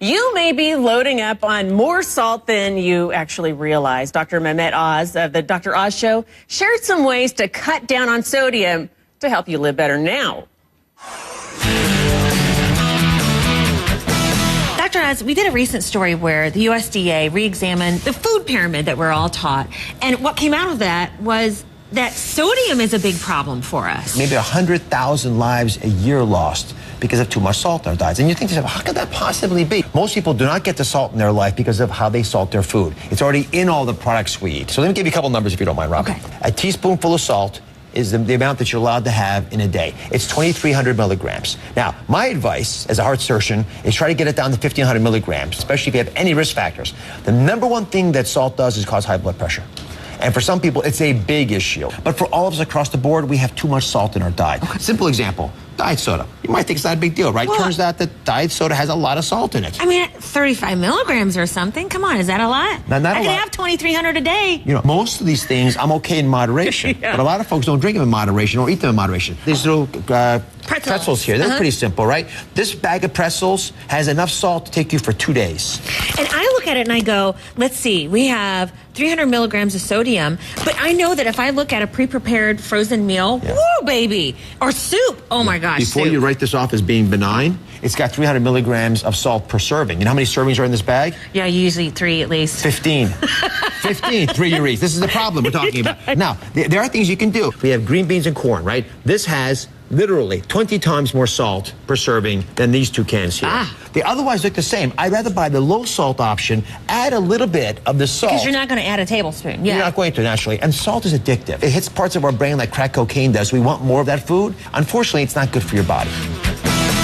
you may be loading up on more salt than you actually realize. Dr. Mehmet Oz of the Dr. Oz Show shared some ways to cut down on sodium to help you live better now. Dr. Oz, we did a recent story where the USDA re-examined the food pyramid that we're all taught. And what came out of that was that sodium is a big problem for us. Maybe 100,000 lives a year lost because of too much salt in our diets. And you think to yourself, how could that possibly be? Most people do not get the salt in their life because of how they salt their food. It's already in all the products we eat. So let me give you a couple numbers if you don't mind, Robin. Okay. A teaspoonful of salt is the amount that you're allowed to have in a day. It's 2,300 milligrams. Now, my advice as a heart surgeon is try to get it down to 1,500 milligrams, especially if you have any risk factors. The number one thing that salt does is cause high blood pressure. And for some people, it's a big issue. But for all of us across the board, we have too much salt in our diet. Okay. Simple example, diet soda. You might think it's not a big deal, right? Well, turns out that diet soda has a lot of salt in it. I mean, 35 milligrams or something. Come on, is that a lot? Not I a can lot. have 2,300 a day. You know, most of these things, I'm okay in moderation. Yeah. But a lot of folks don't drink them in moderation or eat them in moderation. These little pretzels here, they're pretty simple, right? This bag of pretzels has enough salt to take you for 2 days. And I look at it and I go, let's see, we have 300 milligrams of sodium, but I know that if I look at a pre-prepared frozen meal, woo, baby, or soup, oh my gosh, Before soup. you write this off as being benign, it's got 300 milligrams of salt per serving. You know how many servings are in this bag? Yeah, you usually eat 3 at least. 15. 15, 3 you eat. This is the problem we're talking about. Now, there are things you can do. We have green beans and corn, right? This has literally 20 times more salt per serving than these two cans here. They otherwise look the same. I'd rather buy the low salt option, add a little bit of the salt. Because you're not going to add a tablespoon. You're not going to naturally. And salt is addictive. It hits parts of our brain like crack cocaine does. We want more of that food. Unfortunately, it's not good for your body.